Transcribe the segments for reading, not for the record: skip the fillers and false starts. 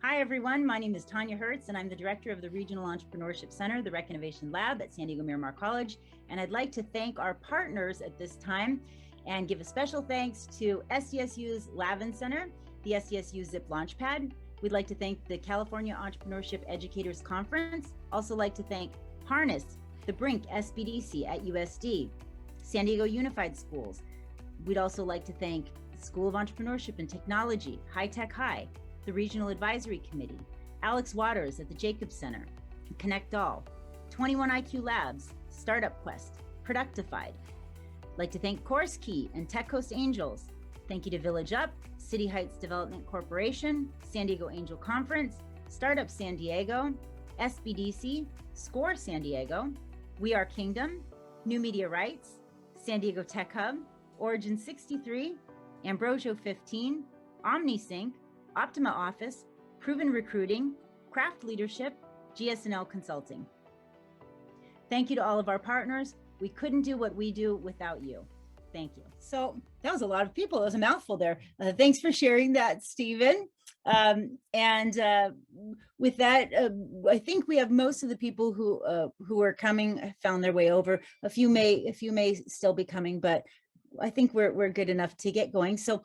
Hi, everyone. My name is Tanya Hertz, and I'm the director of the Regional Entrepreneurship Center, the Rec Innovation Lab at San Diego Miramar College. And I'd like to thank our partners at this time and give a special thanks to SDSU's Lavin Center, the SDSU Zip Launchpad. We'd like to thank the California Entrepreneurship Educators Conference. Also like to thank Harness, the Brink SBDC at USD, San Diego Unified Schools. We'd also like to thank the School of Entrepreneurship and Technology, High Tech High, the Regional Advisory Committee, Alex Waters at the Jacobs Center, Connect All, 21IQ Labs, Startup Quest, Productified. I'd like to thank Course Key and Tech Coast Angels. Thank you to Village Up, City Heights Development Corporation, San Diego Angel Conference, Startup San Diego, SBDC, Score San Diego, We Are Kingdom, New Media Rights, San Diego Tech Hub, Origin 63, Ambrosio 15, OmniSync, Optima Office, Proven Recruiting, Craft Leadership, GS&L Consulting. Thank you to all of our partners. We couldn't do what we do without you. Thank you. So that was a lot of people. It was a mouthful there. Thanks for sharing that, Stephen. With that, I think we have most of the people who are coming found their way over. A few may still be coming, but I think we're good enough to get going. So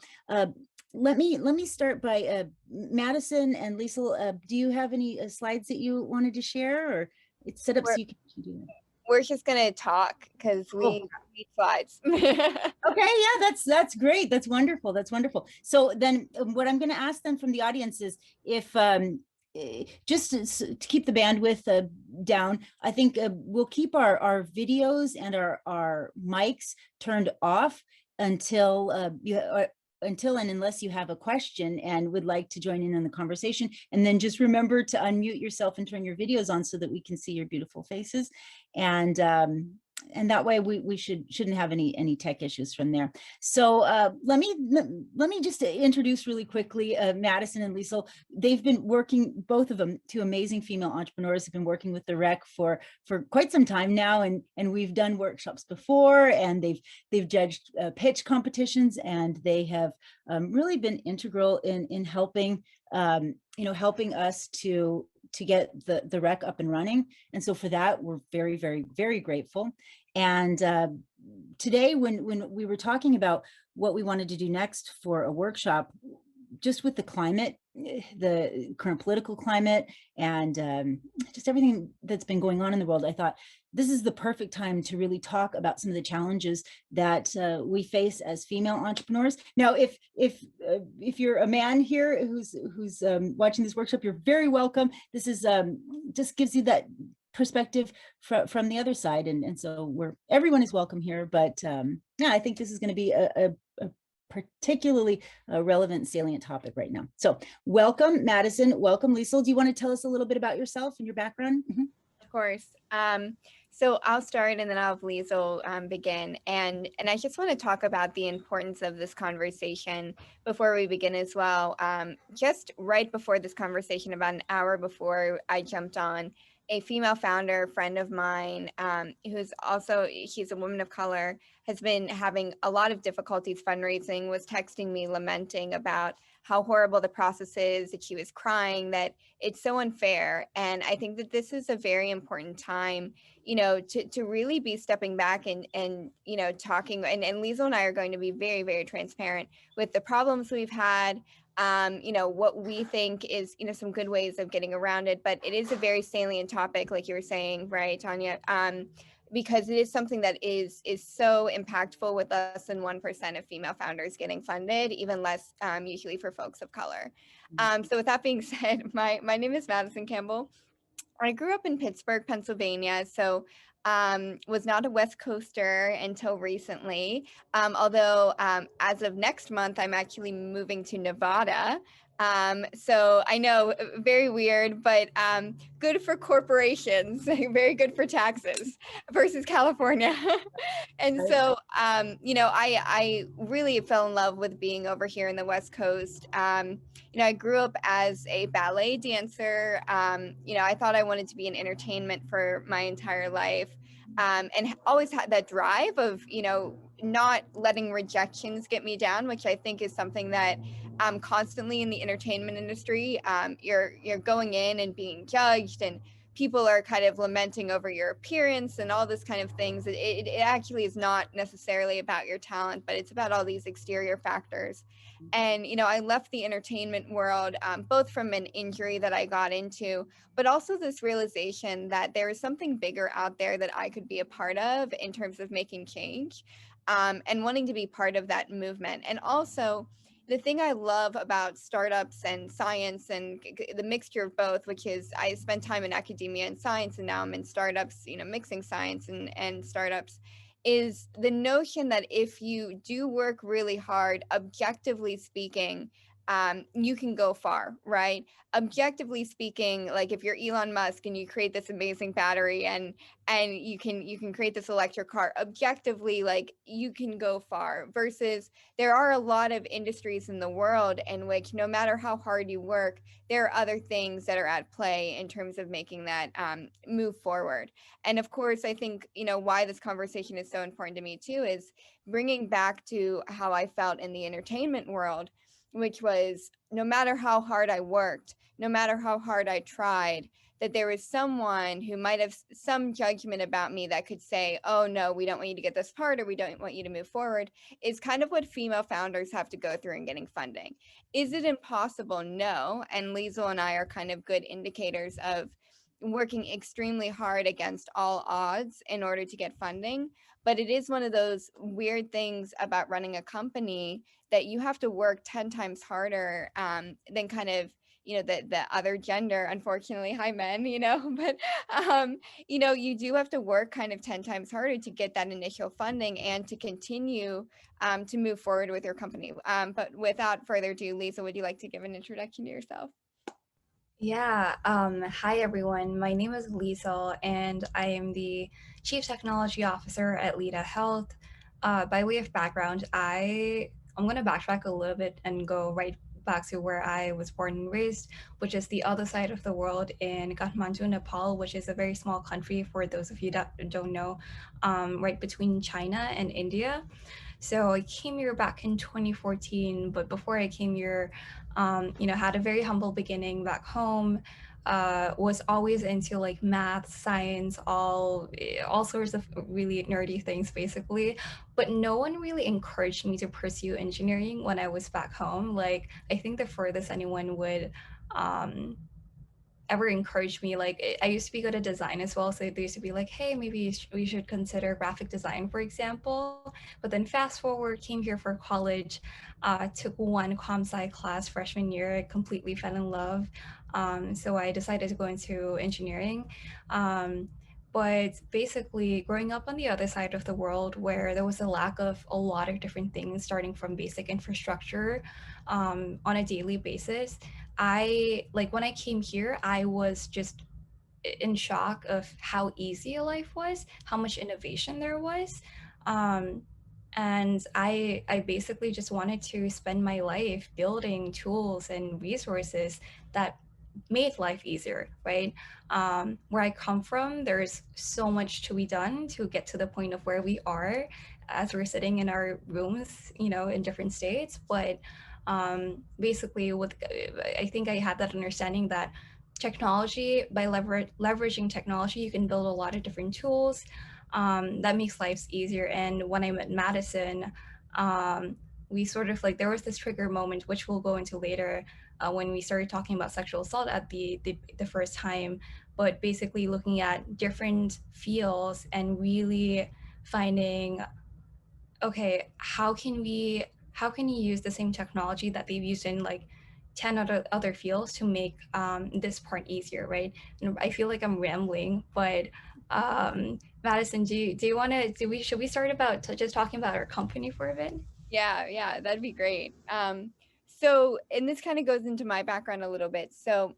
let me start by Madison and Liesel. Do you have any slides that you wanted to share, or it's set up so you can do that? We're just gonna talk because we need slides. Okay, yeah, that's great. That's wonderful. That's wonderful. So then, what I'm going to ask them from the audience is if just to keep the bandwidth down, I think we'll keep our videos and our mics turned off until until and unless you have a question and would like to join in on the conversation. And then just remember to unmute yourself and turn your videos on so that we can see your beautiful faces. And that way we shouldn't have any tech issues from there. So let me just introduce really quickly Madison and Liesel. They've been working, both of them, two amazing female entrepreneurs, have been working with the REC for quite some time now, and we've done workshops before, and they've judged pitch competitions, and they have really been integral in helping helping us to get the REC up and running. And so for that, we're very, very, very grateful. And today, when we were talking about what we wanted to do next for a workshop, just with the climate, the current political climate, and just everything that's been going on in the world, I thought this is the perfect time to really talk about some of the challenges that we face as female entrepreneurs. Now, if you're a man here who's watching this workshop, you're very welcome. This is just gives you that perspective from the other side, and so everyone is welcome here. But yeah, I think this is going to be a particularly relevant, salient topic right now. So welcome, Madison. Welcome, Liesel. Do you want to tell us a little bit about yourself and your background? Mm-hmm. Of course. So I'll start and then I'll have Liesel begin. And I just want to talk about the importance of this conversation before we begin as well. Just right before this conversation, about an hour before I jumped on, a female founder, friend of mine, she's a woman of color, has been having a lot of difficulties fundraising, was texting me lamenting about how horrible the process is, that she was crying, that it's so unfair. And I think that this is a very important time, to really be stepping back and talking. And Liesel and I are going to be very, very transparent with the problems we've had, what we think is, some good ways of getting around it. But it is a very salient topic, like you were saying, right, Tanya? Because it is something that is so impactful, with less than 1% of female founders getting funded, even less usually for folks of color. So with that being said, my name is Madison Campbell. I grew up in Pittsburgh, Pennsylvania, so was not a West Coaster until recently, although as of next month, I'm actually moving to Nevada. So I know, very weird, but good for corporations, very good for taxes versus California. And so, I really fell in love with being over here in the West Coast. I grew up as a ballet dancer. I thought I wanted to be in entertainment for my entire life, and always had that drive of, not letting rejections get me down, which I think is something that constantly in the entertainment industry. You're going in and being judged, and people are kind of lamenting over your appearance and all this kind of things. It actually is not necessarily about your talent, but it's about all these exterior factors. And, you know, I left the entertainment world, both from an injury that I got into, but also this realization that there is something bigger out there that I could be a part of in terms of making change, and wanting to be part of that movement. And also, the thing I love about startups and science and the mixture of both, which is I spent time in academia and science, and now I'm in startups, you know, mixing science and startups, is the notion that if you do work really hard, objectively speaking, you can go far, right? Objectively speaking, like if you're Elon Musk and you create this amazing battery and you can create this electric car, objectively, like you can go far. Versus there are a lot of industries in the world in which no matter how hard you work, there are other things that are at play in terms of making that move forward. And of course, I think, you know, why this conversation is so important to me too is bringing back to how I felt in the entertainment world, which was no matter how hard I worked, no matter how hard I tried, that there was someone who might have some judgment about me that could say, oh no, we don't want you to get this part, or we don't want you to move forward, is kind of what female founders have to go through in getting funding. Is it impossible? No. And Liesel and I are kind of good indicators of working extremely hard against all odds in order to get funding. But it is one of those weird things about running a company that you have to work 10 times harder than kind of, you know, the other gender, unfortunately, hi men, you know, but you know, you do have to work kind of 10 times harder to get that initial funding and to continue to move forward with your company. But without further ado, Lisa, would you like to give an introduction to yourself? Yeah, hi everyone. My name is Liesel, and I am the Chief Technology Officer at Lita Health. By way of background, I'm going to backtrack a little bit and go right back to where I was born and raised, which is the other side of the world in Kathmandu, Nepal, which is a very small country for those of you that don't know, right between China and India. So I came here back in 2014, but before I came here, had a very humble beginning back home. Was always into like math, science, all sorts of really nerdy things, basically. But no one really encouraged me to pursue engineering when I was back home. Like I think the furthest anyone would um, ever encouraged me. Like I used to be good at design as well, so they used to be like, "Hey, maybe we should consider graphic design, for example." But then fast forward, came here for college, took one comp sci class freshman year, I completely fell in love. So I decided to go into engineering. Um, but basically, growing up on the other side of the world, where there was a lack of a lot of different things, starting from basic infrastructure on a daily basis, I like when I came here, I was just in shock of how easy life was, how much innovation there was. Um, and I basically just wanted to spend my life building tools and resources that made life easier, right? Where I come from, there's so much to be done to get to the point of where we are as we're sitting in our rooms, in different states. But basically, I think I had that understanding that technology, by leveraging technology, you can build a lot of different tools that makes lives easier. And when I'm at Madison, um, we sort of like there was this trigger moment, which we'll go into later, when we started talking about sexual assault at the first time. But basically, looking at different fields and really finding, okay, how can you use the same technology that they've used in like 10 other fields to make this part easier, right? And I feel like I'm rambling, but Madison, do you want to do we should we start about just talking about our company for a bit? Yeah, that'd be great. So, and this kind of goes into my background a little bit. So,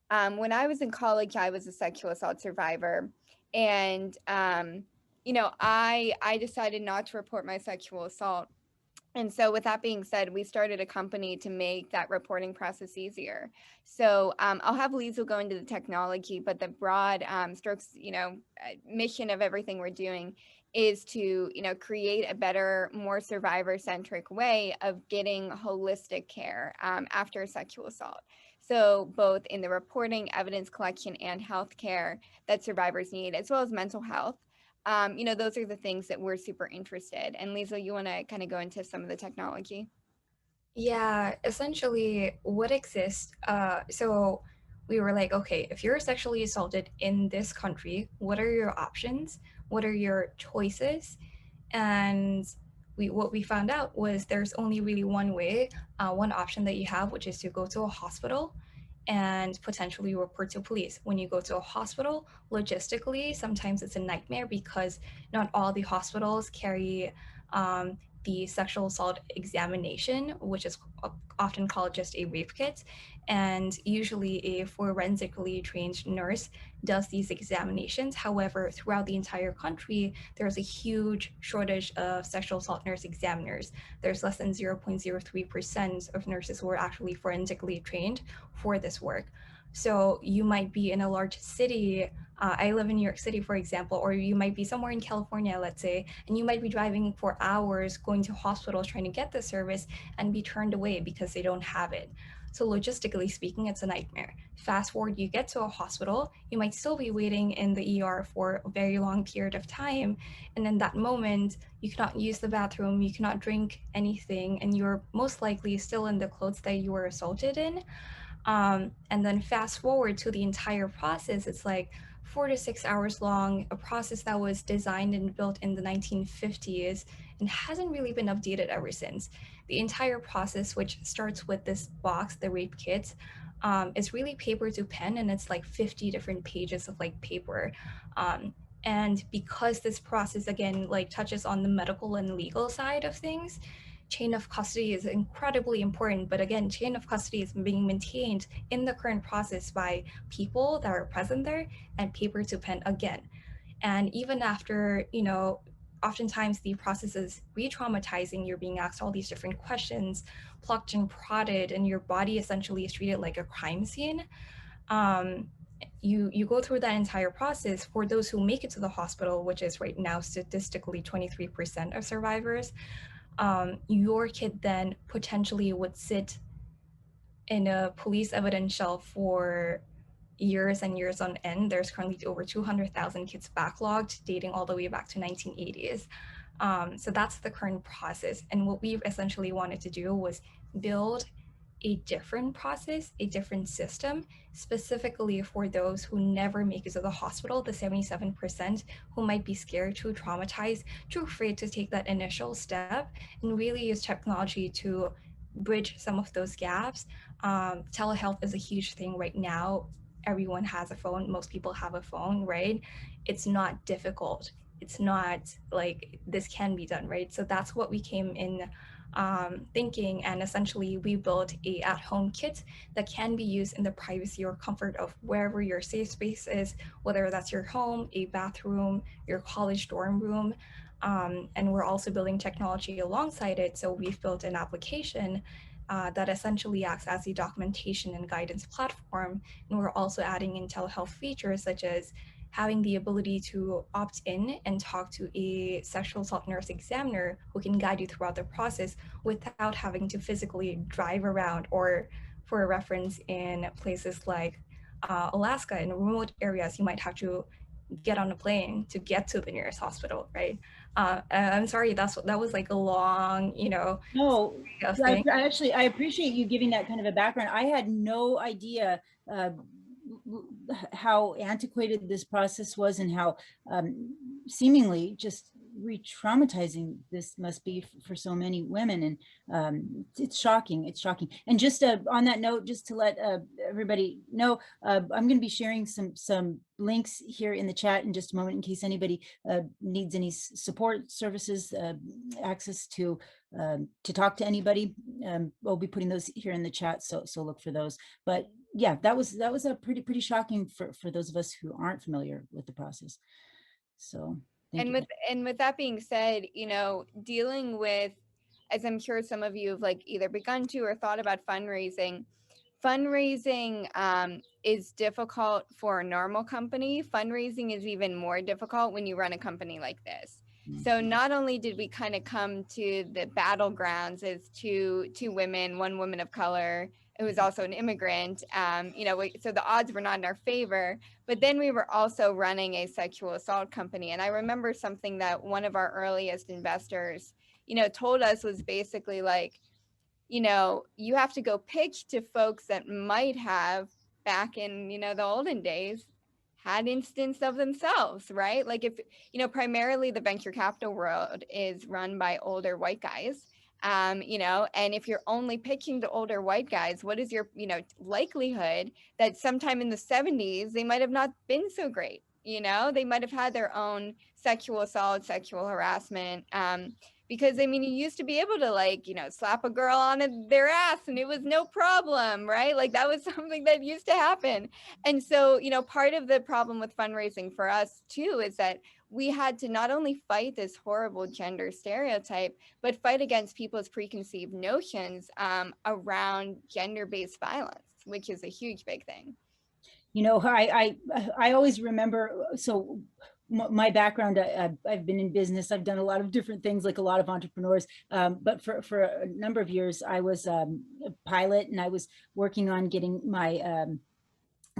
when I was in college, I was a sexual assault survivor, and you know, I decided not to report my sexual assault. And so, with that being said, we started a company to make that reporting process easier. So, I'll have Liesel go into the technology, but the broad strokes, mission of everything we're doing is to, create a better, more survivor-centric way of getting holistic care after sexual assault. So both in the reporting, evidence collection, and healthcare that survivors need, as well as mental health. Those are the things that we're super interested. And Liesel, you want to kind of go into some of the technology? Yeah, essentially what exists, so we were like, okay, if you're sexually assaulted in this country, what are your options? What are your choices? And what we found out was there's only really one way, one option that you have, which is to go to a hospital and potentially report to police. When you go to a hospital, logistically, sometimes it's a nightmare because not all the hospitals carry the sexual assault examination, which is often called just a rape kit. And usually a forensically trained nurse does these examinations. However, throughout the entire country, there's a huge shortage of sexual assault nurse examiners. There's less than 0.03% of nurses who are actually forensically trained for this work. So you might be in a large city. I live in New York City, for example, or you might be somewhere in California, let's say, and you might be driving for hours going to hospitals trying to get the service and be turned away because they don't have it. So logistically speaking, it's a nightmare. Fast forward, you get to a hospital, you might still be waiting in the ER for a very long period of time. And in that moment, you cannot use the bathroom, you cannot drink anything, and you're most likely still in the clothes that you were assaulted in. And then fast forward to the entire process, it's like 4 to 6 hours long, a process that was designed and built in the 1950s and hasn't really been updated ever since. The entire process, which starts with this box, the rape kit, is really paper to pen, and it's like 50 different pages of like paper. And because this process again like touches on the medical and legal side of things, chain of custody is incredibly important. But again, chain of custody is being maintained in the current process by people that are present there and paper to pen again. And even after, oftentimes the process is re-traumatizing. You're being asked all these different questions, plucked and prodded, and your body essentially is treated like a crime scene. Um, you go through that entire process. For those who make it to the hospital, which is right now statistically 23% of survivors, your kid then potentially would sit in a police evidence shelf for years and years on end. There's currently over 200,000 kids backlogged, dating all the way back to 1980s. So that's the current process. And what we essentially wanted to do was build a different process, a different system, specifically for those who never make it to the hospital, the 77% who might be scared, too traumatized, too afraid to take that initial step, and really use technology to bridge some of those gaps. Telehealth is a huge thing right now. Everyone has a phone. Most people have a phone, right? It's not difficult. It's not like this can be done, right? So that's what we came in thinking, and essentially we built a at-home kit that can be used in the privacy or comfort of wherever your safe space is, whether that's your home, a bathroom, your college dorm room. And we're also building technology alongside it. So we've built an application that essentially acts as a documentation and guidance platform. And we're also adding in telehealth features such as having the ability to opt in and talk to a sexual assault nurse examiner who can guide you throughout the process without having to physically drive around, or for a reference, in places like Alaska, in remote areas, you might have to get on a plane to get to the nearest hospital, right? I'm sorry, that was like a long, No, of I, things. I actually, I appreciate you giving that kind of a background. I had no idea how antiquated this process was, and how seemingly just re-traumatizing this must be for so many women. And it's shocking. It's shocking. And just on that note, just to let everybody know, I'm going to be sharing some links here in the chat in just a moment in case anybody needs any support services, access to talk to anybody. We'll be putting those here in the chat, so look for those. But yeah, that was a pretty shocking for those of us who aren't familiar with the process. So thank you. And with that being said, dealing with, as I'm sure some of you have like either begun to or thought about fundraising is difficult for a normal company. Fundraising is even more difficult when you run a company like this. So not only did we kind of come to the battlegrounds as two women, one woman of color who was also an immigrant, so the odds were not in our favor, but then we were also running a sexual assault company. And I remember something that one of our earliest investors, told us was basically like, you have to go pitch to folks that might have back in, the olden days had instance of themselves, right? Like if, primarily the venture capital world is run by older white guys, and if you're only pitching to older white guys, what is your, likelihood that sometime in the 70s, they might've not been so great, they might've had their own sexual assault, sexual harassment, because I mean, you used to be able to slap a girl on their ass and it was no problem, right? Like that was something that used to happen. And so, part of the problem with fundraising for us too is that we had to not only fight this horrible gender stereotype, but fight against people's preconceived notions around gender-based violence, which is a huge, big thing. I always remember, so my background, I've been in business. I've done a lot of different things, like a lot of entrepreneurs. But for a number of years, I was a pilot, and I was working on getting my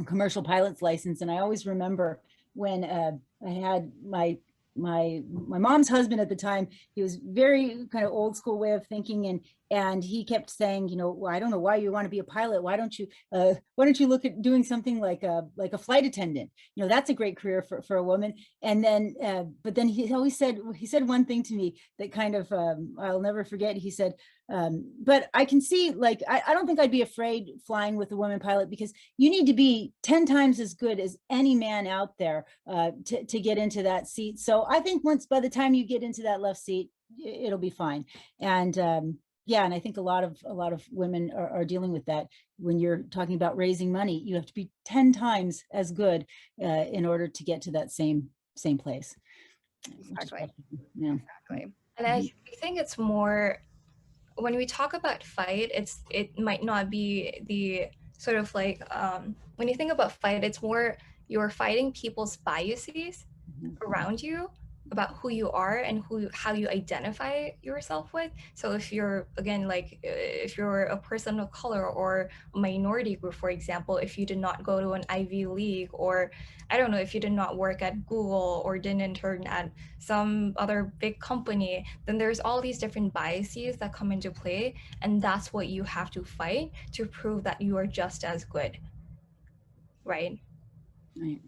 commercial pilot's license. And I always remember when I had my mom's husband at the time. He was very kind of old school way of thinking, and he kept saying, well, I don't know why you want to be a pilot. Why don't you look at doing something like a flight attendant? That's a great career for a woman. And then but then he said one thing to me that kind of I'll never forget. He said, but I can see, like, I don't think I'd be afraid flying with a woman pilot, because you need to be 10 times as good as any man out there to get into that seat. So I think by the time you get into that left seat, it'll be fine. And yeah, and I think a lot of women are dealing with that. When you're talking about raising money, you have to be 10 times as good in order to get to that same place. Exactly. Yeah. Exactly. And I think it's more, when we talk about fight, it might not be the sort of like, when you think about fight, it's more you're fighting people's biases around you about who you are and how you identify yourself with. So if you're, again, like if you're a person of color or a minority group, for example, if you did not go to an Ivy League, or I don't know, if you did not work at Google or didn't intern at some other big company, then there's all these different biases that come into play, and that's what you have to fight to prove that you are just as good, right? Right.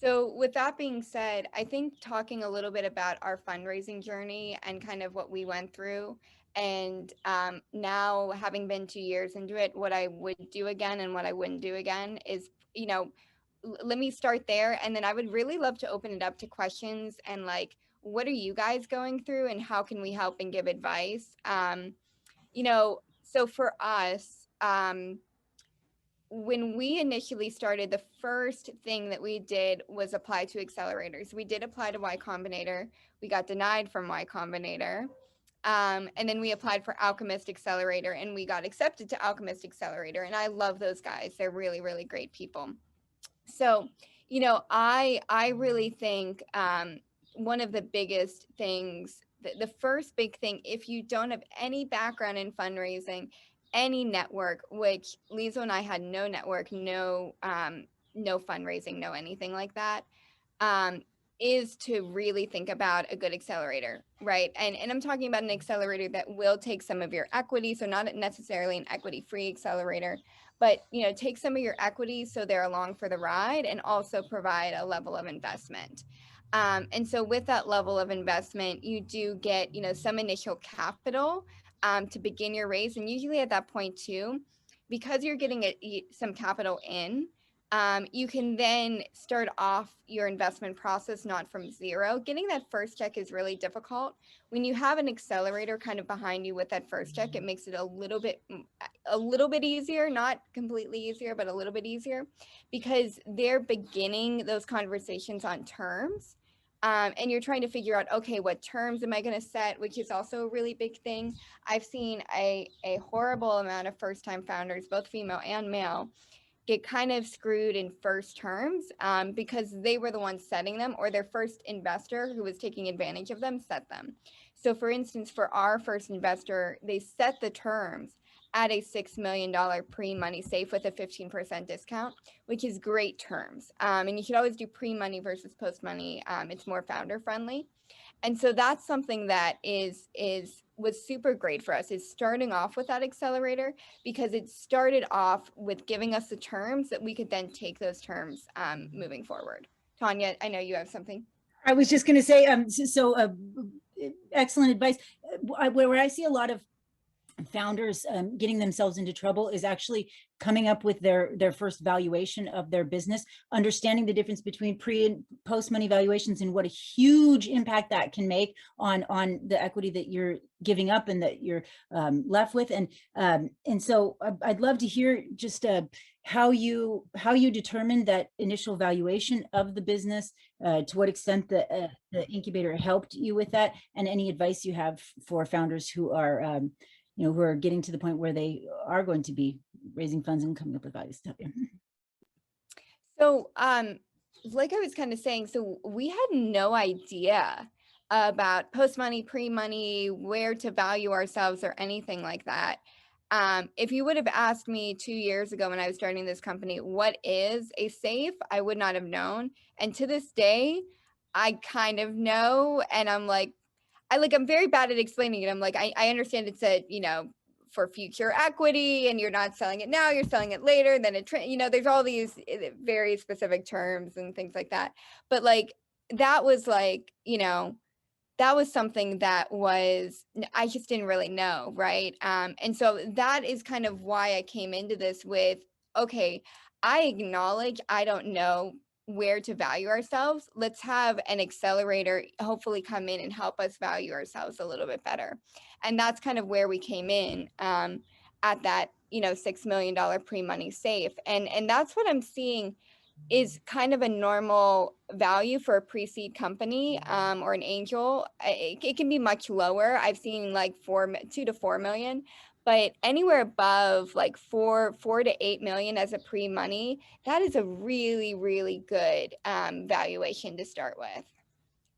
So with that being said, I think talking a little bit about our fundraising journey and kind of what we went through, and now having been 2 years into it, what I would do again and what I wouldn't do again is, let me start there. And then I would really love to open it up to questions and like, what are you guys going through and how can we help and give advice? So for us, when we initially started, the first thing that we did was apply to accelerators. We did apply to Y Combinator. We got denied from Y Combinator. And then we applied for Alchemist Accelerator and we got accepted to Alchemist Accelerator. And I love those guys. They're really, really great people. So, I really think one of the biggest things, the first big thing, if you don't have any background in fundraising, any network, which Liesel and I had no network, no fundraising, no anything like that, is to really think about a good accelerator, right? And I'm talking about an accelerator that will take some of your equity, so not necessarily an equity-free accelerator, but take some of your equity so they're along for the ride, and also provide a level of investment. And so with that level of investment, you do get some initial capital to begin your raise. And usually at that point too, because you're getting some capital in, you can then start off your investment process not from zero. Getting that first check is really difficult. When you have an accelerator kind of behind you with that first check, it makes it a little bit easier, not completely easier, but a little bit easier, because they're beginning those conversations on terms. And you're trying to figure out, okay, what terms am I going to set, which is also a really big thing. I've seen a horrible amount of first-time founders, both female and male, get kind of screwed in first terms because they were the ones setting them, or their first investor who was taking advantage of them set them. So for instance, for our first investor, they set the terms at a $6 million pre-money safe with a 15% discount, which is great terms. And you should always do pre-money versus post-money. It's more founder friendly. And so that's something that was super great for us, is starting off with that accelerator, because it started off with giving us the terms that we could then take those terms moving forward. Tanya, I know you have something. I was just going to say, excellent advice. Where I see a lot of founders getting themselves into trouble is actually coming up with their first valuation of their business, understanding the difference between pre and post money valuations and what a huge impact that can make on the equity that you're giving up and that you're left with. And so I'd love to hear just how you determined that initial valuation of the business, to what extent the incubator helped you with that, and any advice you have for founders who are who are getting to the point where they are going to be raising funds and coming up with value stuff. So, like I was kind of saying, so we had no idea about post-money, pre-money, where to value ourselves or anything like that. If you would have asked me 2 years ago when I was starting this company, what is a safe, I would not have known. And to this day, I kind of know. And I'm like, I'm very bad at explaining it. I'm like, I understand it's a, for future equity, and you're not selling it now, you're selling it later. And then there's all these very specific terms and things like that. But that was that was something that I just didn't really know. Right. And so that is kind of why I came into this with, okay, I acknowledge I don't know where to value ourselves. Let's have an accelerator hopefully come in and help us value ourselves a little bit better. And that's kind of where we came in at that, $6 million pre-money safe. And that's what I'm seeing is kind of a normal value for a pre-seed company or an angel. It can be much lower. I've seen 2 to 4 million. But anywhere above 4 to 8 million as a pre-money, that is a really, really good valuation to start with.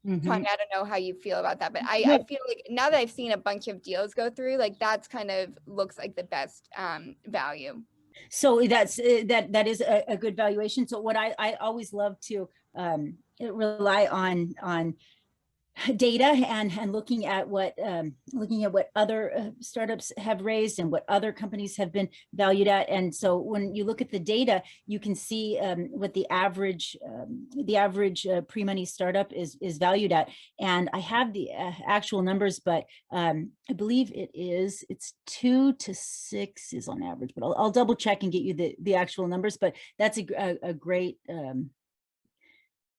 Mm-hmm. Tanya, I don't know how you feel about that, but I feel like now that I've seen a bunch of deals go through, that's kind of looks like the best value. So that is a good valuation. So what I always love to rely on data and looking at what other startups have raised and what other companies have been valued at. And so when you look at the data, you can see what the average pre-money startup is valued at. And I have the actual numbers, but I believe it's 2 to 6 is on average. But I'll double check and get you the actual numbers. But that's a great.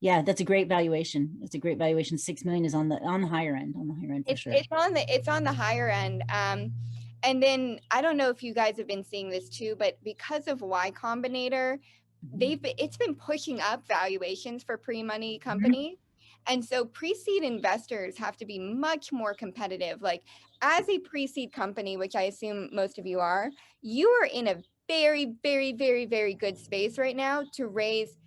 Yeah, that's a great valuation. It's a great valuation. 6 million is on the higher end. For sure. It's on the higher end. And then I don't know if you guys have been seeing this too, but because of Y Combinator, it's been pushing up valuations for pre-money companies. And so pre-seed investors have to be much more competitive. As a pre-seed company, which I assume most of you are in a very, very, very, very good space right now to raise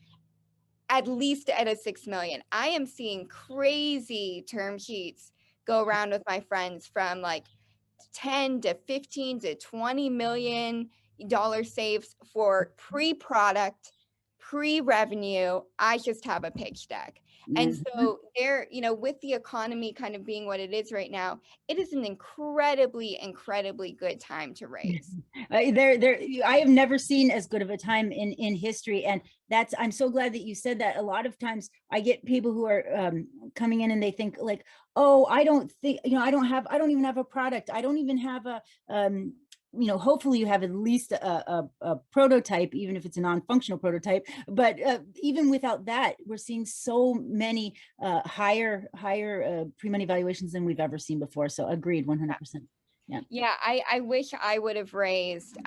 at least at a 6 million. I am seeing crazy term sheets go around with my friends from 10 to 15 to 20 million dollar saves for pre-product, pre-revenue. I just have a pitch deck. And so there, with the economy kind of being what it is right now, it is an incredibly, incredibly good time to raise. I have never seen as good of a time in history. And I'm so glad that you said that. A lot of times I get people who are coming in and they think oh, I don't even have a product. I don't even have a, hopefully you have at least a prototype, even if it's a non-functional prototype. But even without that, we're seeing so many higher pre-money valuations than we've ever seen before. So agreed, 100%. Yeah, I wish I would have raised,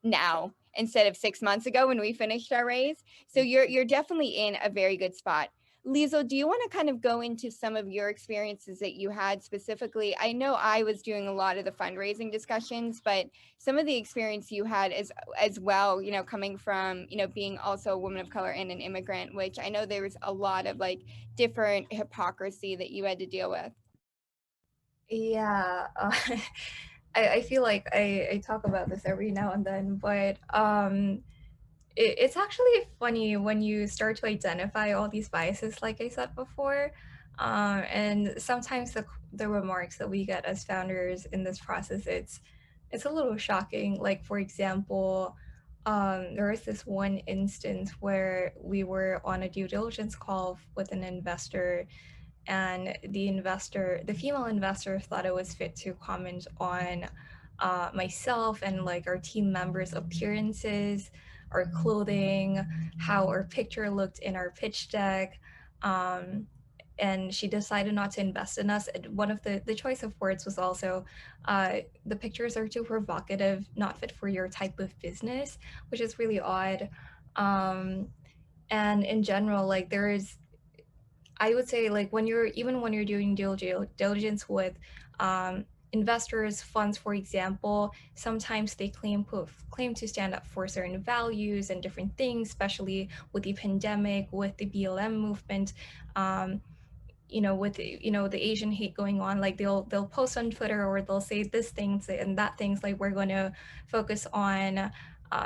now instead of 6 months ago when we finished our raise. So you're definitely in a very good spot. Liesel, do you want to kind of go into some of your experiences that you had specifically? I know I was doing a lot of the fundraising discussions, but some of the experience you had as well, you know, coming from, you know, being also a woman of color and an immigrant, which I know there was a lot of like different hypocrisy that you had to deal with. Yeah, I feel like I talk about this every now and then, but it's actually funny when you start to identify all these biases, like I said before. And sometimes the remarks that we get as founders in this process, it's a little shocking. Like for example, there was this one instance where we were on a due diligence call with an investor, and the female investor, thought it was fit to comment on myself and like our team members' appearances, our clothing, how our picture looked in our pitch deck. And she decided not to invest in us. And one of the choice of words was also, the pictures are too provocative, not fit for your type of business, which is really odd. Um, and in general, like there is, I would say, like when you're even when you're doing diligence with investors, funds, for example, sometimes they claim to stand up for certain values and different things, especially with the pandemic, with the BLM movement. With the Asian hate going on, like they'll post on Twitter, or they'll say this things and that things, like we're going to focus on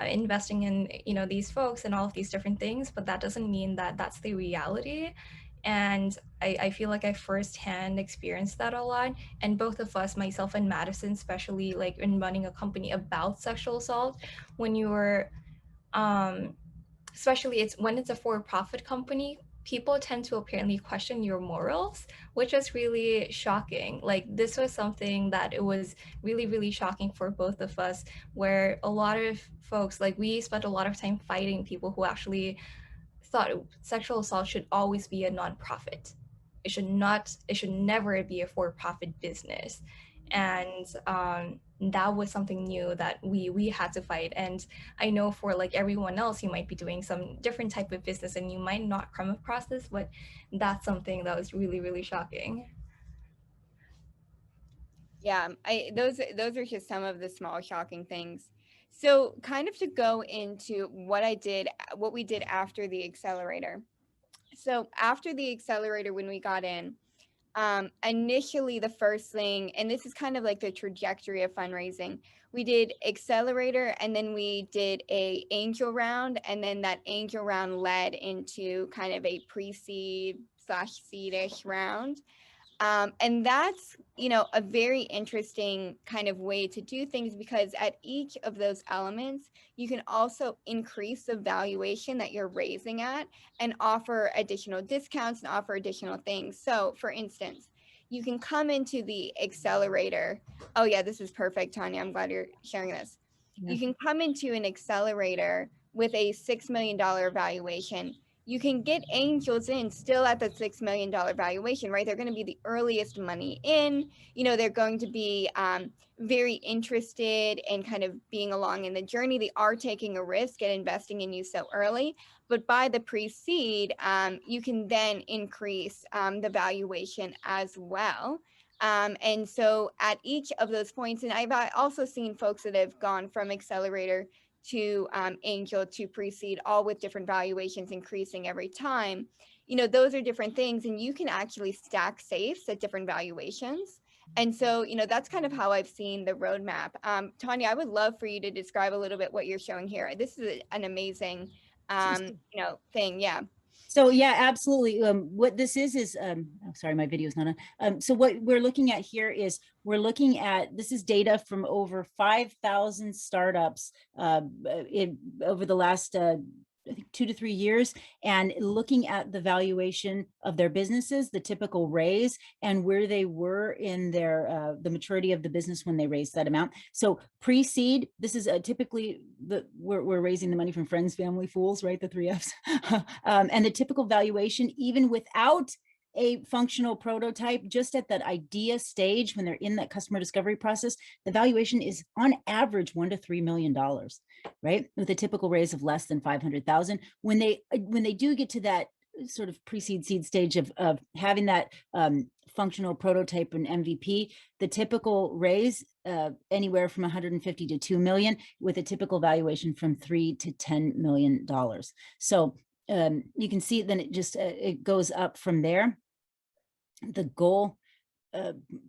investing in these folks and all of these different things, but that doesn't mean that that's the reality. And I feel like I firsthand experienced that a lot. And both of us, myself and Madison, especially like in running a company about sexual assault, when you're especially it's when it's a for-profit company, people tend to apparently question your morals, which is really shocking. Like this was something that it was really, really shocking for both of us, where a lot of folks, like we spent a lot of time fighting people who actually thought sexual assault should always be a nonprofit. It should never be a for-profit business. And that was something new that we had to fight. And I know for like everyone else, you might be doing some different type of business and you might not come across this, but that's something that was really, really shocking. Yeah, those are just some of the small shocking things. So kind of to go into what we did after the accelerator. So after the accelerator, when we got in, initially the first thing, and this is kind of like the trajectory of fundraising, we did accelerator, and then we did a angel round, and then that angel round led into kind of a pre-seed / seed-ish round. And that's, a very interesting kind of way to do things, because at each of those elements, you can also increase the valuation that you're raising at and offer additional discounts and offer additional things. So for instance, you can come into the accelerator. Oh yeah, this is perfect, Tanya. I'm glad you're sharing this. Yeah. You can come into an accelerator with a $6 million valuation. You can get angels in still at the $6 million valuation, right? They're going to be the earliest money in. They're going to be very interested in kind of being along in the journey. They are taking a risk and investing in you so early. But by the pre-seed, you can then increase the valuation as well. And so at each of those points, and I've also seen folks that have gone from accelerator to angel to pre-seed, all with different valuations increasing every time. Those are different things, and you can actually stack safes at different valuations. And so, that's kind of how I've seen the roadmap. Tanya, I would love for you to describe a little bit what you're showing here. This is an amazing, thing. Yeah. So yeah, absolutely. What this is oh, sorry, my video is not on. So what we're looking at here is this is data from over 5,000 startups over the last I think 2 to 3 years, and looking at the valuation of their businesses, the typical raise, and where they were in their the maturity of the business when they raised that amount. So pre-seed, this is typically we're raising the money from friends, family, fools, right? The 3 Fs. And the typical valuation, even without a functional prototype, just at that idea stage, when they're in that customer discovery process, the valuation is on average $1 to $3 million, right? With a typical raise of less than 500,000. When they do get to that sort of pre-seed seed stage of having that functional prototype and MVP, the typical raise anywhere from 150 to 2 million, with a typical valuation from $3 to $10 million. So you can see then it goes up from there. The goal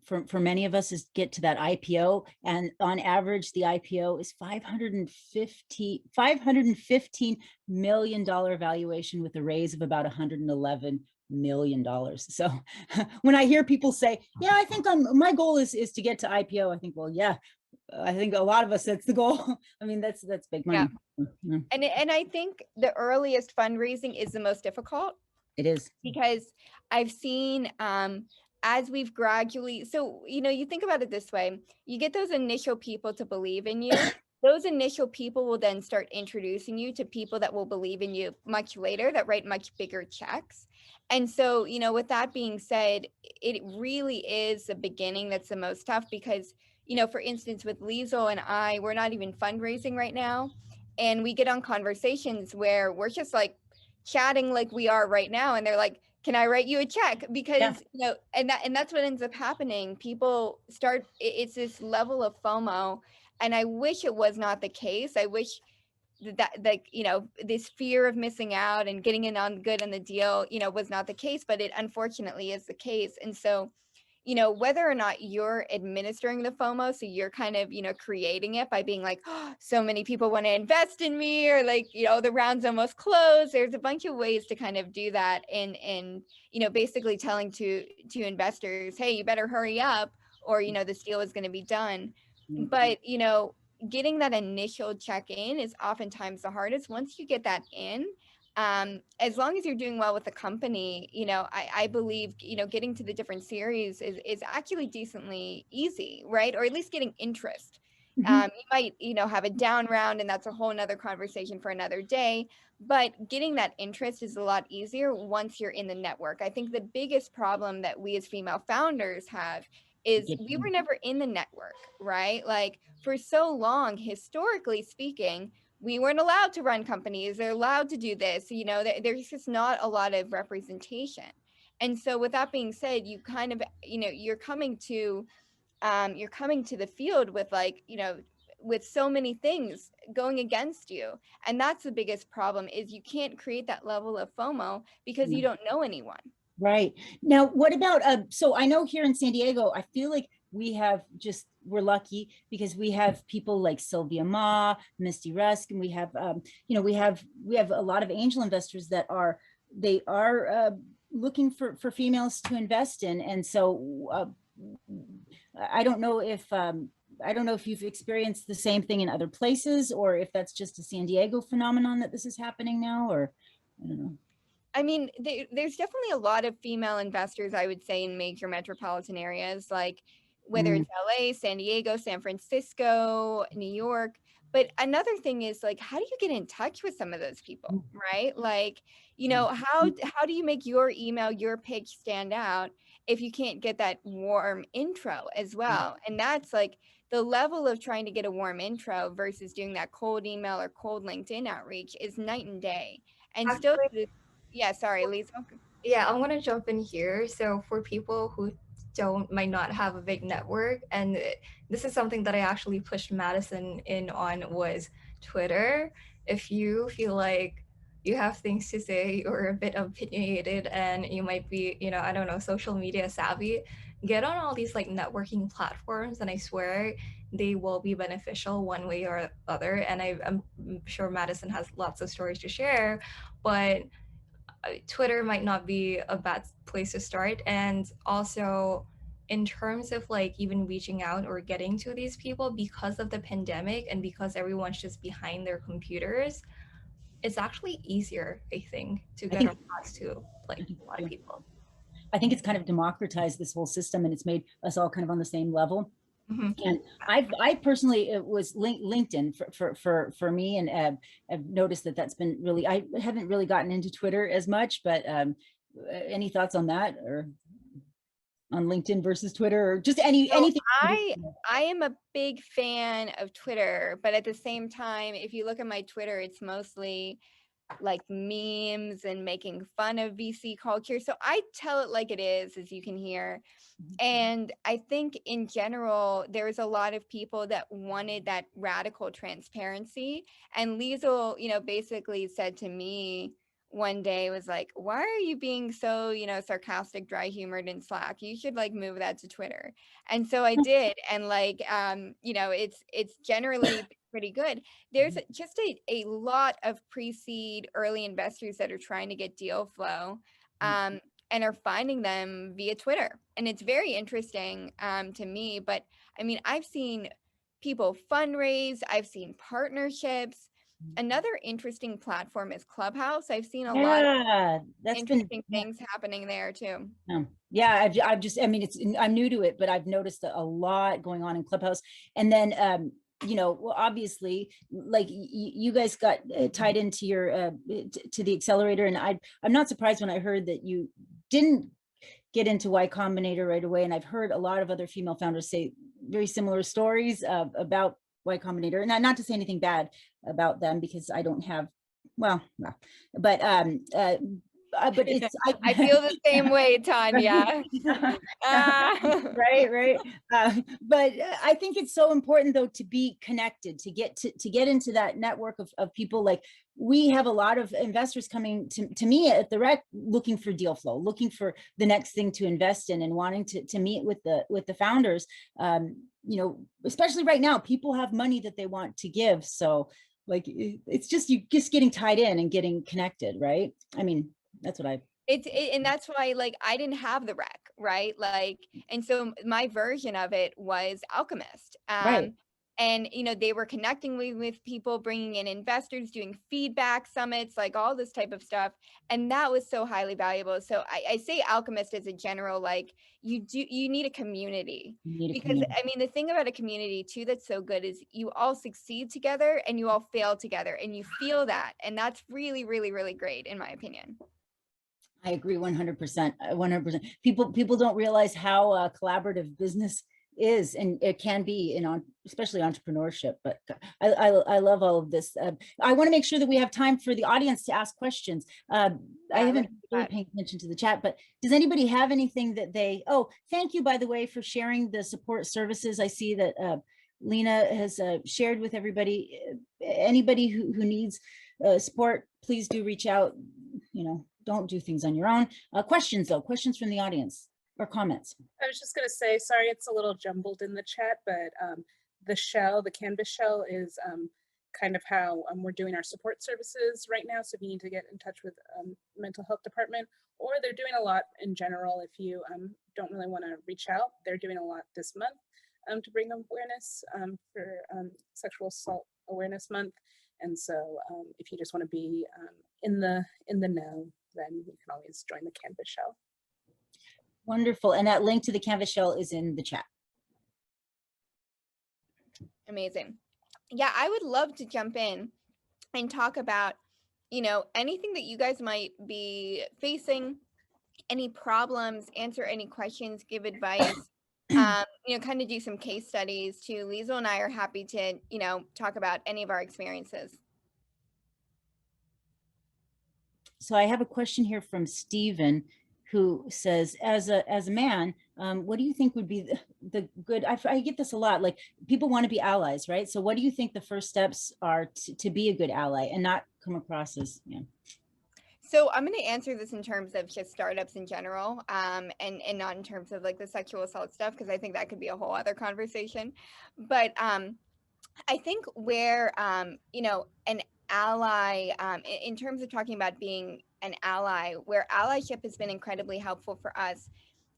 for many of us is get to that IPO, and on average the IPO is $515 million valuation with a raise of about $111 million. So when I hear people say, yeah, I think my goal is to get to IPO, I think, well, yeah, I think a lot of us, that's the goal. I mean, that's big money. Yeah. And I think the earliest fundraising is the most difficult. It is, because I've seen as we've gradually, so, you think about it this way, you get those initial people to believe in you. Those initial people will then start introducing you to people that will believe in you much later, that write much bigger checks. And so, with that being said, it really is the beginning that's the most tough, because, for instance, with Liesel and I, we're not even fundraising right now. And we get on conversations where we're just like chatting like we are right now. And they're like, can I write you a check? Because, and that's what ends up happening. People start, it's this level of FOMO. And I wish it was not the case. I wish that, like, this fear of missing out and getting in on good on the deal, was not the case, but it unfortunately is the case. And so, whether or not you're administering the FOMO, so you're kind of, creating it by being like, oh, so many people want to invest in me, or like, the round's almost closed. There's a bunch of ways to kind of do that. And basically telling to investors, hey, you better hurry up, or, this deal is going to be done. But, getting that initial check-in is oftentimes the hardest. Once you get that in, as long as you're doing well with the company, I believe, getting to the different series is actually decently easy, right? Or at least getting interest. You might, have a down round, and that's a whole nother conversation for another day, but getting that interest is a lot easier once you're in the network. I think the biggest problem that we as female founders have is we were never in the network, right? Like, for so long, historically speaking, we weren't allowed to run companies. They're allowed to do this. There's just not a lot of representation. And so with that being said, you kind of, you're coming to the field with, like, with so many things going against you. And that's the biggest problem, is you can't create that level of FOMO because you don't know anyone. Right. Now, what about, so I know here in San Diego, I feel like we're lucky because we have people like Sylvia Ma, Misty Rusk, and we have, we have a lot of angel investors that are looking for females to invest in. And so I don't know if you've experienced the same thing in other places, or if that's just a San Diego phenomenon that this is happening now, or I don't know. I mean, there's definitely a lot of female investors, I would say, in major metropolitan areas, like whether it's LA, San Diego, San Francisco, New York. But another thing is, like, how do you get in touch with some of those people, right? Like, how do you make your email, your pitch stand out if you can't get that warm intro as well? And that's like the level of trying to get a warm intro versus doing that cold email or cold LinkedIn outreach is night and day. And Actually, still, yeah, sorry, Liesel. Yeah, I'm gonna jump in here. So for people who might not have a big network, and this is something that I actually pushed Madison in on, was Twitter. If you feel like you have things to say, or a bit opinionated, and you might be, I don't know, social media savvy, get on all these like networking platforms, and I swear they will be beneficial one way or other. And I'm sure Madison has lots of stories to share, but Twitter might not be a bad place to start. And also, in terms of like even reaching out or getting to these people, because of the pandemic and because everyone's just behind their computers, it's actually easier, I think, to get across to like a lot of people. I think it's kind of democratized this whole system, and it's made us all kind of on the same level. And I personally, it was LinkedIn for me, and I've noticed that's been really, I haven't really gotten into Twitter as much, but any thoughts on that, or on LinkedIn versus Twitter, or just anything? I am a big fan of Twitter, but at the same time, if you look at my Twitter, it's mostly like memes and making fun of VC culture. So I tell it like it is, as you can hear. And I think in general, there's a lot of people that wanted that radical transparency. And Liesel, basically said to me one day, was like, why are you being so, sarcastic, dry humored in Slack? You should like move that to Twitter. And so I did. And like, it's generally pretty good. There's just a lot of pre-seed early investors that are trying to get deal flow. And are finding them via Twitter. And it's very interesting to me. But I mean, I've seen people fundraise, I've seen partnerships. Another interesting platform is Clubhouse. I've seen a lot of Yeah, that's been, interesting things happening there too. yeah, I've just, I mean, I'm new to it, but I've noticed a lot going on in Clubhouse. And then, well, obviously, like you guys got tied into your, to the accelerator. And I'm not surprised when I heard that you didn't get into Y Combinator right away. And I've heard a lot of other female founders say very similar stories about Y Combinator. And not to say anything bad about them, because I don't have, but it's I feel the same way, Tanya. Right. But I think it's so important though to be connected, to get into that network of people. Like we have a lot of investors coming to me at the rec looking for deal flow, looking for the next thing to invest in, and wanting to meet with the founders. Especially right now, people have money that they want to give. So like it's just you just getting tied in and getting connected, right? I mean, that's what and that's why like I didn't have the rec, right? Like, and so my version of it was Alchemist. Right. And they were connecting with people, bringing in investors, doing feedback summits, like all this type of stuff, and that was so highly valuable. So I say Alchemist as a general, like you need a community, because I mean the thing about a community too that's so good is you all succeed together and you all fail together, and you feel that, and that's really, really, really great in my opinion. I agree 100%. 100%. People don't realize how collaborative business is, and it can be especially entrepreneurship. But I love all of this. I want to make sure that we have time for the audience to ask questions. I haven't really paying attention to the chat, but does anybody have anything that they? Oh, thank you, by the way, for sharing the support services. I see that Lena has shared with everybody. Anybody who needs support, please do reach out. Don't do things on your own. Questions from the audience or comments. I was just going to say, sorry, it's a little jumbled in the chat, but the Canvas shell is kind of how we're doing our support services right now. So if you need to get in touch with mental health department, or they're doing a lot in general, if you don't really want to reach out, they're doing a lot this month to bring awareness for Sexual Assault Awareness Month. And so if you just want to be in the know, then you can always join the Canvas shell. Wonderful. And that link to the Canvas shell is in the chat. Amazing. Yeah, I would love to jump in and talk about, anything that you guys might be facing, any problems, answer any questions, give advice, kind of do some case studies too. Liesel and I are happy to, talk about any of our experiences. So I have a question here from Stephen, who says, as a man, what do you think would be the good, I get this a lot, like people want to be allies, right? So what do you think the first steps are to be a good ally and not come across as, So I'm going to answer this in terms of just startups in general, and not in terms of like the sexual assault stuff, because I think that could be a whole other conversation. But I think where, an ally, in terms of talking about being an ally, where allyship has been incredibly helpful for us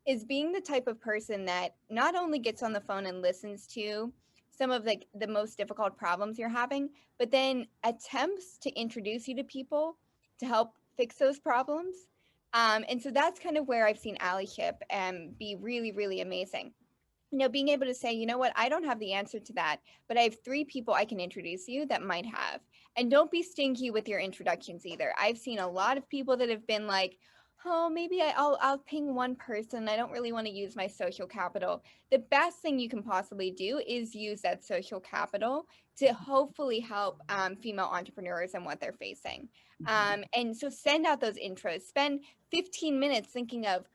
is being the type of person that not only gets on the phone and listens to some of the most difficult problems you're having, but then attempts to introduce you to people to help fix those problems. And so that's kind of where I've seen allyship be really, really amazing. Being able to say, you know what, I don't have the answer to that, but I have 3 people I can introduce you that might have. And don't be stingy with your introductions either. I've seen a lot of people that have been like, oh, maybe I'll ping one person. I don't really want to use my social capital. The best thing you can possibly do is use that social capital to hopefully help female entrepreneurs and what they're facing. And so send out those intros. Spend 15 minutes thinking of,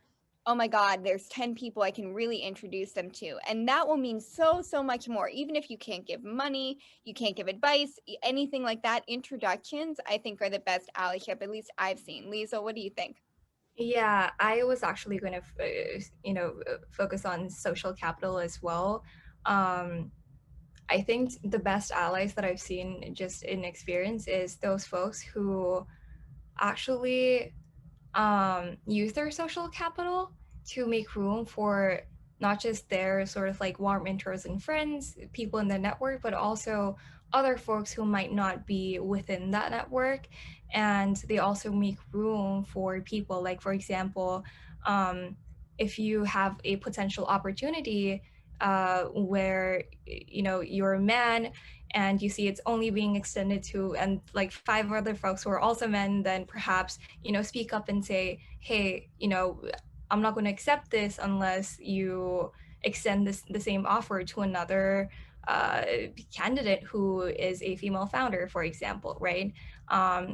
oh my God, there's 10 people I can really introduce them to. And that will mean so, so much more. Even if you can't give money, you can't give advice, anything like that, introductions, I think, are the best allyship, at least I've seen. Liesel, what do you think? Yeah, I was actually going to, focus on social capital as well. I think the best allies that I've seen just in experience is those folks who actually use their social capital to make room for not just their sort of like warm intros and friends, people in the network, but also other folks who might not be within that network. And they also make room for people, like, for example, if you have a potential opportunity where you're a man and you see it's only being extended to and like 5 other folks who are also men, then perhaps speak up and say, hey, I'm not going to accept this unless you extend the same offer to another candidate who is a female founder, for example, right?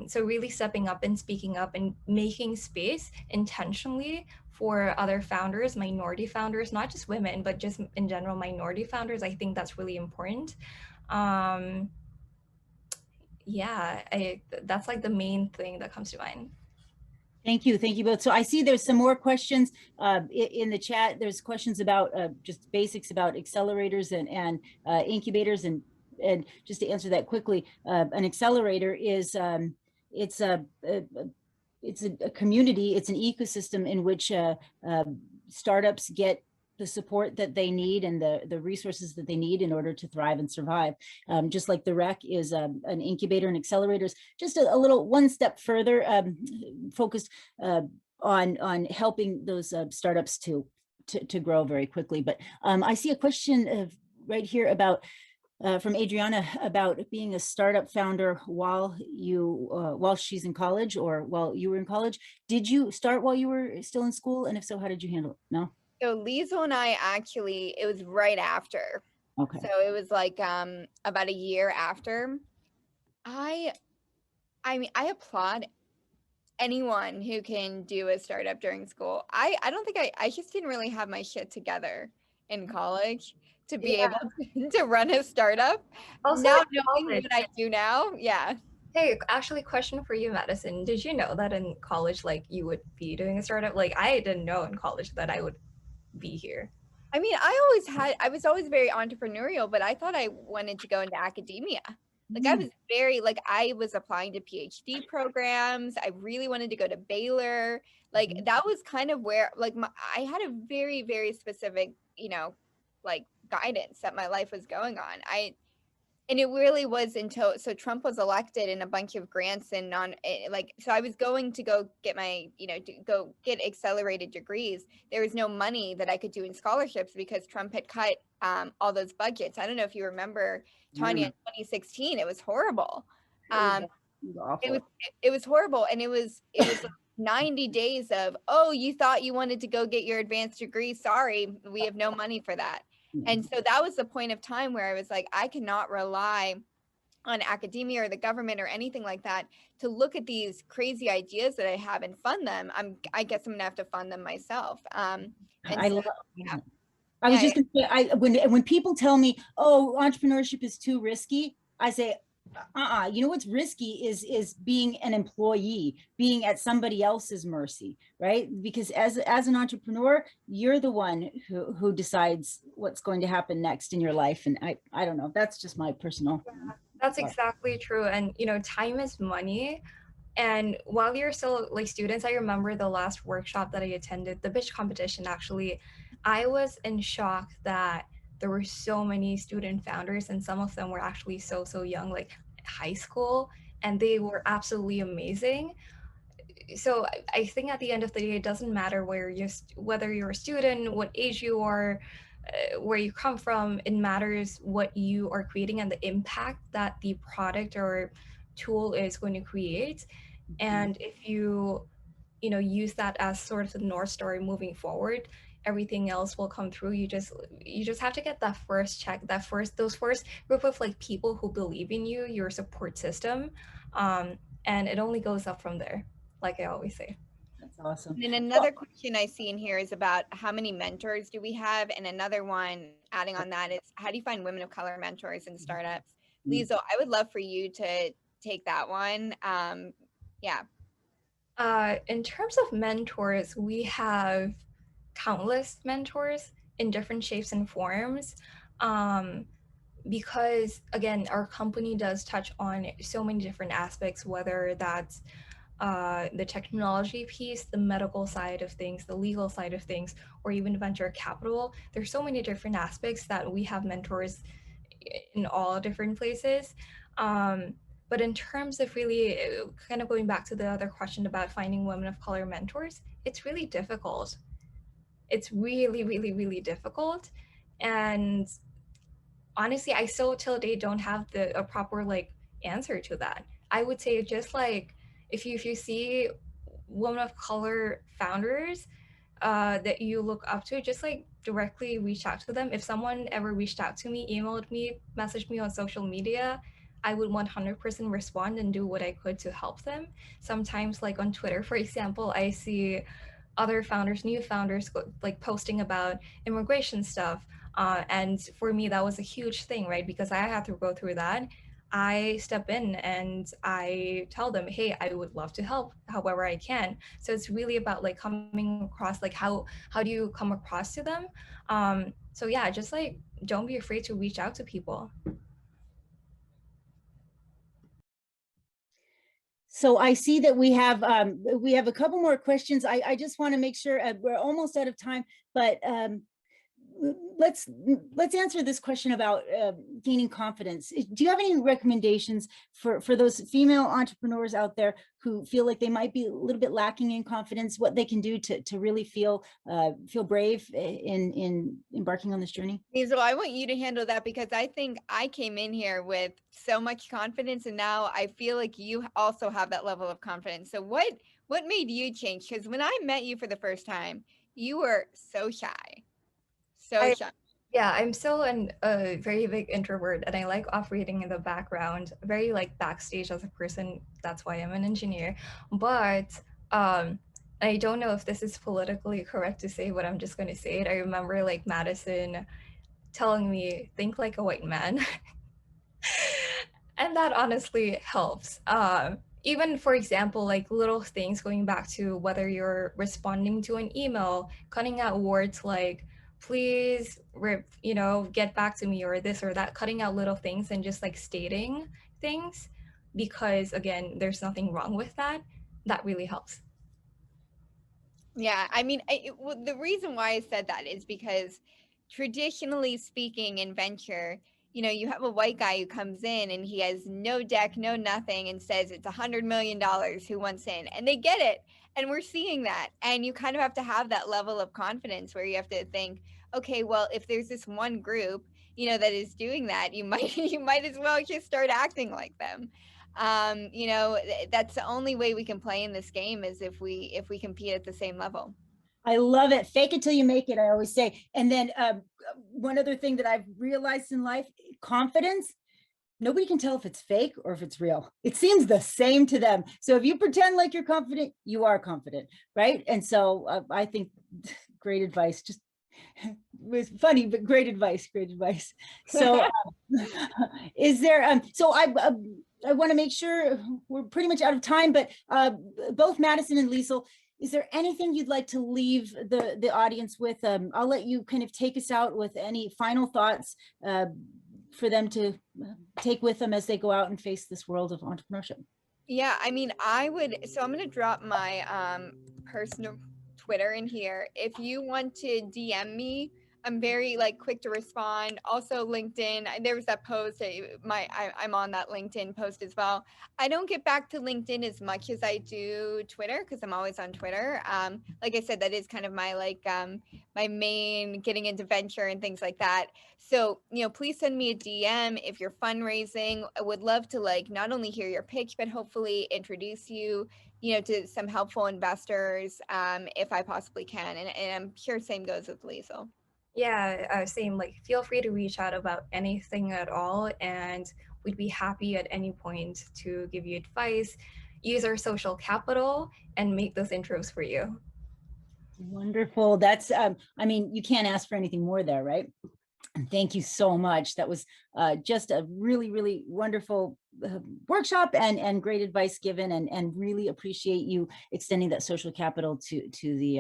So really stepping up and speaking up and making space intentionally for other founders, minority founders, not just women, but just in general, minority founders. I think that's really important. Yeah, that's like the main thing that comes to mind. Thank you both. So I see there's some more questions in the chat. There's questions about just basics about accelerators and incubators, and just to answer that quickly, an accelerator is it's a community, it's an ecosystem in which startups get the support that they need and the resources that they need in order to thrive and survive. Just like the REC is an incubator and accelerators, just a little one step further, focused on helping those startups to grow very quickly. But I see a question right here about from Adriana about being a startup founder while she's in college, or while you were in college. Did you start while you were still in school? And if so, how did you handle it? No? So Liesel and I actually, it was right after. Okay. So it was like about a year after. I mean, I applaud anyone who can do a startup during school. I don't think I just didn't really have my shit together in college to be able to run a startup. Also, now in knowing college. what I do now, yeah. Hey, actually, question for you, Madison. Did you know that in college, like, you would be doing a startup? Like, I didn't know in college that I would be here. I mean, I was always very entrepreneurial, but I thought I wanted to go into academia. Like I was very, like, I was applying to PhD programs. I really wanted to go to Baylor. Like that was kind of where, like, I had a very, very specific, like guidance that my life was going on. And it really was until, so Trump was elected and a bunch of grants and so I was going to go get my, go get accelerated degrees. There was no money that I could do in scholarships because Trump had cut all those budgets. I don't know if you remember, Tanya, in 2016, it was horrible. It was horrible. And it was like 90 days of, oh, you thought you wanted to go get your advanced degree. Sorry, we have no money for that. And so that was the point of time where I was like, I cannot rely on academia or the government or anything like that to look at these crazy ideas that I have and fund them. I guess I'm gonna have to fund them myself. I was just gonna say, when people tell me, oh, entrepreneurship is too risky, I say, you know what's risky is being an employee, being at somebody else's mercy, right? Because as an entrepreneur, you're the one who decides what's going to happen next in your life. And I don't know, that's just my personal. Yeah, that's exactly true. And time is money. And while you're still like students, I remember the last workshop that I attended, the pitch competition, actually, I was in shock that there were so many student founders, and some of them were actually so young, like high school, and they were absolutely amazing. So I think at the end of the day, it doesn't matter whether you're a student, what age you are, where you come from. It matters what you are creating and the impact that the product or tool is going to create. And if you use that as sort of the North Star moving forward, everything else will come through. You just have to get that first check, those first group of like people who believe in you, your support system, and it only goes up from there, like I always say. That's awesome. And then another question I see in here is about how many mentors do we have? And another one adding on that is, how do you find women of color mentors in startups? Liesel, I would love for you to take that one. Yeah. In terms of mentors, we have countless mentors in different shapes and forms. Because again, our company does touch on so many different aspects, whether that's the technology piece, the medical side of things, the legal side of things, or even venture capital. There's so many different aspects that we have mentors in all different places. But in terms of really kind of going back to the other question about finding women of color mentors, it's really difficult. It's really, really, really difficult. And honestly, I still till date don't have a proper like answer to that. I would say just like if you see women of color founders that you look up to, just like directly reach out to them. If someone ever reached out to me, emailed me, messaged me on social media, I would 100% respond and do what I could to help them. Sometimes, like on Twitter, for example, I see other founders, new founders, like posting about immigration stuff. And for me, that was a huge thing, right? Because I had to go through that. I step in and I tell them, hey, I would love to help however I can. So it's really about like coming across, like how do you come across to them? So yeah, just like don't be afraid to reach out to people. So I see that we have a couple more questions. I just want to make sure we're almost out of time, but let's answer this question about gaining confidence. Do you have any recommendations for those female entrepreneurs out there who feel like they might be a little bit lacking in confidence, what they can do to really feel brave in embarking on this journey? So I want you to handle that, because I think I came in here with so much confidence, and now I feel like you also have that level of confidence. So what made you change? Because when I met you for the first time, you were so shy. So shy. Yeah, I'm still a very big introvert, and I like operating in the background, very like backstage as a person. That's why I'm an engineer. But I don't know if this is politically correct to say, but I'm just going to say it. I remember like Madison telling me, think like a white man. And that honestly helps. Even for example, like little things, going back to whether you're responding to an email, cutting out words like please get back to me, or this or that, cutting out little things and just like stating things, because again, there's nothing wrong with that. That really helps. Yeah, I mean, the reason why I said that is because traditionally speaking in venture, you have a white guy who comes in and he has no deck, no nothing, and says it's $100 million who wants in, and they get it. And we're seeing that. And you kind of have to have that level of confidence where you have to think, okay, well, if there's this one group, that is doing that, you might as well just start acting like them. That's the only way we can play in this game, is if we compete at the same level. I love it. Fake it till you make it, I always say. And then one other thing that I've realized in life, confidence, nobody can tell if it's fake or if it's real. It seems the same to them. So if you pretend like you're confident, you are confident, right? And so I think great advice. Just it was funny, but great advice. So is there, so I want to make sure we're pretty much out of time, but both Madison and Liesel, is there anything you'd like to leave the audience with? I'll let you kind of take us out with any final thoughts for them to take with them as they go out and face this world of entrepreneurship. Yeah, I mean, I'm going to drop my personal Twitter in here. If you want to DM me, I'm very quick to respond. Also LinkedIn, there was that post, I'm on that LinkedIn post as well. I don't get back to LinkedIn as much as I do Twitter, because I'm always on Twitter. Like I said, that is kind of my my main getting into venture and things like that. So, please send me a DM if you're fundraising. I would love to not only hear your pitch, but hopefully introduce you. to some helpful investors, if I possibly can. And I'm sure same goes with Liesel. Yeah, same. Like, feel free to reach out about anything at all, and we'd be happy at any point to give you advice, use our social capital, and make those intros for you. Wonderful. That's, I mean, you can't ask for anything more there, right? Thank you so much. That was just a really, really wonderful workshop and great advice given, and really appreciate you extending that social capital to the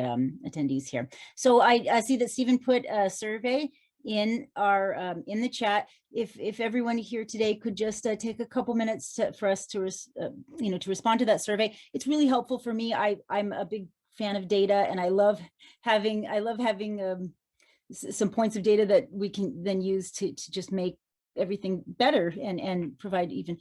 attendees here. So I see that Stephen put a survey in our in the chat. If everyone here today could just take a couple minutes for us to to respond to that survey, it's really helpful for me. I'm a big fan of data, and I love having some points of data that we can then use to just make everything better and provide even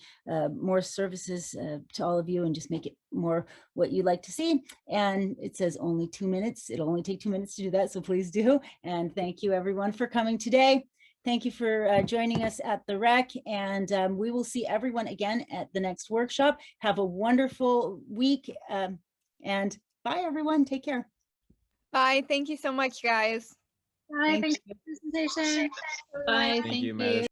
more services to all of you, and just make it more what you like to see. And it says only 2 minutes. It'll only take 2 minutes to do that, so please do. And thank you everyone for coming today. Thank you for joining us at the REC, and we will see everyone again at the next workshop. Have a wonderful week, and bye everyone. Take care. Bye. Thank you so much, guys. Bye. Thank Thanks for the presentation. Bye. Bye. Thank you, Madison.